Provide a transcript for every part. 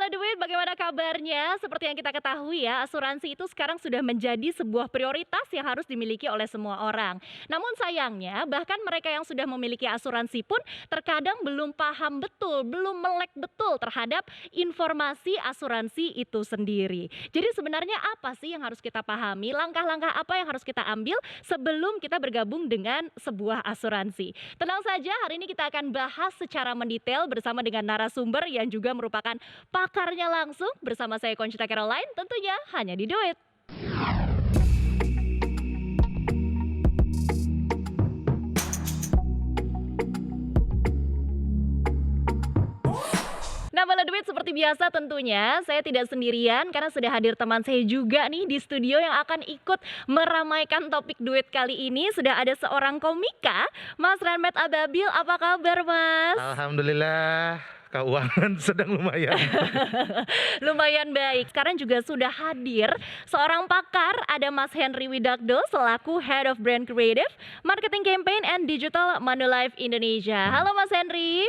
Bala Duit, bagaimana kabarnya? Seperti yang kita ketahui ya, asuransi itu sekarang sudah menjadi sebuah prioritas yang harus dimiliki oleh semua orang. Namun sayangnya, bahkan mereka yang sudah memiliki asuransi pun terkadang belum paham betul, belum melek betul terhadap informasi asuransi itu sendiri. Jadi sebenarnya apa sih yang harus kita pahami? Langkah-langkah apa yang harus kita ambil sebelum kita bergabung dengan sebuah asuransi? Tenang saja, hari ini kita akan bahas secara mendetail bersama dengan narasumber yang juga merupakan pakarnya langsung bersama saya Conchita Caroline, tentunya hanya di Do It. Nah, Bala Duit seperti biasa tentunya saya tidak sendirian karena sudah hadir teman saya juga nih di studio yang akan ikut meramaikan topik duit kali ini. Sudah ada seorang komika, Mas Renmet Ababil. Apa kabar, Mas? Alhamdulillah, keuangan sedang lumayan. Lumayan baik. Sekarang juga sudah hadir seorang pakar, ada Mas Henry Widakdo selaku Head of Brand Creative, Marketing Campaign and Digital Manulife Indonesia. Halo Mas Henry.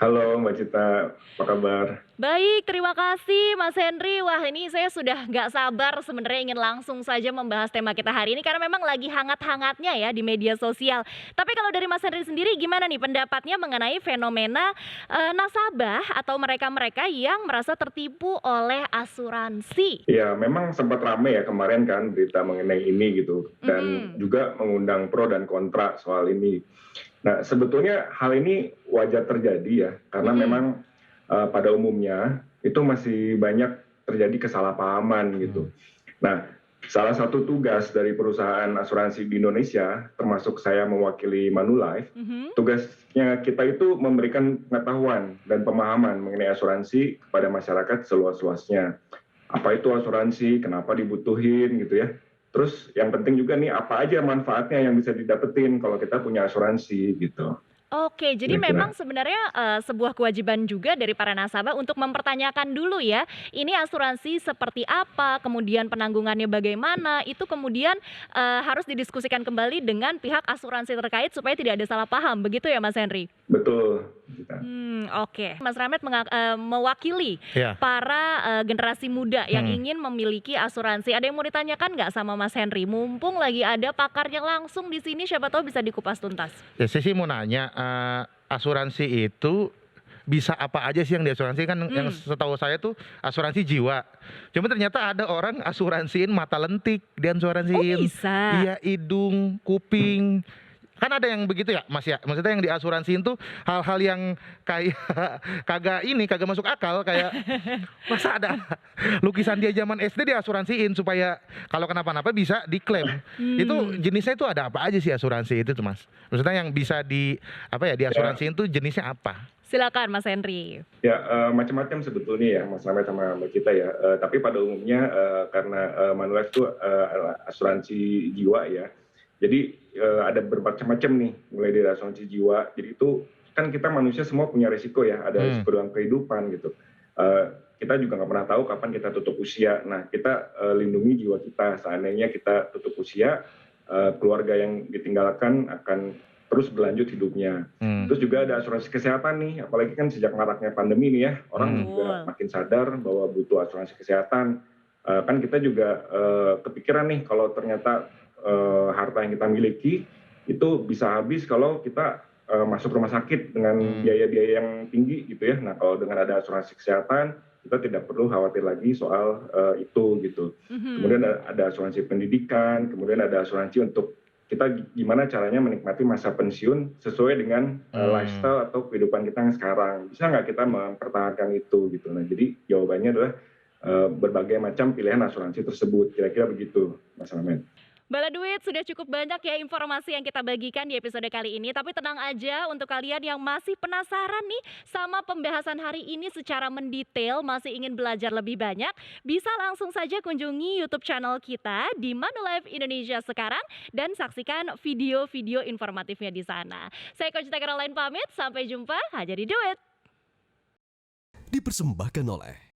Halo Mbak Cita, apa kabar? Baik, terima kasih Mas Henry. Wah, ini saya sudah nggak sabar sebenarnya ingin langsung saja membahas tema kita hari ini karena memang lagi hangat-hangatnya ya di media sosial. Tapi kalau dari Mas Henry sendiri gimana nih pendapatnya mengenai fenomena nasabah atau mereka-mereka yang merasa tertipu oleh asuransi? Ya, memang sempat ramai ya kemarin kan berita mengenai ini gitu, dan juga mengundang pro dan kontra soal ini. Nah, sebetulnya hal ini wajar terjadi ya, karena memang pada umumnya itu masih banyak terjadi kesalahpahaman gitu. Nah, salah satu tugas dari perusahaan asuransi di Indonesia, termasuk saya mewakili Manulife, tugasnya kita itu memberikan pengetahuan dan pemahaman mengenai asuransi kepada masyarakat seluas-luasnya. Apa itu asuransi, kenapa dibutuhin gitu ya. Terus yang penting juga nih apa aja manfaatnya yang bisa didapetin kalau kita punya asuransi gitu. Oke, jadi memang Kira-kira. sebenarnya sebuah kewajiban juga dari para nasabah untuk mempertanyakan dulu ya, ini asuransi seperti apa, kemudian penanggungannya bagaimana, itu kemudian harus didiskusikan kembali dengan pihak asuransi terkait supaya tidak ada salah paham, begitu ya Mas Henry? Betul. Kita. Oke. Mas Ramet mewakili Ya, para generasi muda yang ingin memiliki asuransi. Ada yang mau ditanyakan nggak sama Mas Henry? Mumpung lagi ada pakarnya langsung di sini, siapa tahu bisa dikupas tuntas. ya saya sih mau nanya, asuransi itu bisa apa aja sih yang diasuransi kan yang setahu saya tuh asuransi jiwa. Cuma ternyata ada orang asuransiin mata lentik, diasuransiin. Oh, bisa? Iya, hidung, kuping. Kan ada yang begitu ya, Mas ya. Maksudnya yang diasuransiin tuh hal-hal yang kayak kagak masuk akal kayak masa ada lukisan dia zaman SD diasuransiin supaya kalau kenapa-napa bisa diklaim. Itu jenisnya itu ada apa aja sih asuransi itu tuh, Mas? Maksudnya yang bisa diasuransiin tuh jenisnya apa? Silakan Mas Henry. Ya, macam-macam sebetulnya ya Mas Ramet sama Mbak Cita ya. Tapi pada umumnya karena Manulife itu asuransi jiwa ya. Jadi ada bermacam-macam nih, mulai dari asuransi jiwa. Jadi itu kan kita manusia semua punya risiko ya, ada risiko dalam kehidupan gitu. Kita juga nggak pernah tahu kapan kita tutup usia. Nah, kita lindungi jiwa kita. Seandainya kita tutup usia, keluarga yang ditinggalkan akan terus berlanjut hidupnya. Terus juga ada asuransi kesehatan nih, apalagi kan sejak maraknya pandemi nih ya, orang juga makin sadar bahwa butuh asuransi kesehatan. Kan kita juga kepikiran nih kalau ternyata harta yang kita miliki itu bisa habis kalau kita masuk rumah sakit dengan biaya-biaya yang tinggi gitu ya. Nah, kalau dengan ada asuransi kesehatan kita tidak perlu khawatir lagi soal itu gitu. Kemudian ada asuransi pendidikan, kemudian ada asuransi untuk kita gimana caranya menikmati masa pensiun sesuai dengan lifestyle atau kehidupan kita yang sekarang. Bisa nggak kita mempertahankan itu gitu. Nah, jadi jawabannya adalah berbagai macam pilihan asuransi tersebut. Kira-kira begitu, Mas Ahmed. Bala Duit, sudah cukup banyak ya informasi yang kita bagikan di episode kali ini. Tapi tenang aja untuk kalian yang masih penasaran nih sama pembahasan hari ini secara mendetail, masih ingin belajar lebih banyak, bisa langsung saja kunjungi YouTube channel kita di Manulife Indonesia sekarang dan saksikan video-video informatifnya di sana. Saya Conchita Caroline pamit, sampai jumpa hanya di Do It. Dipersembahkan oleh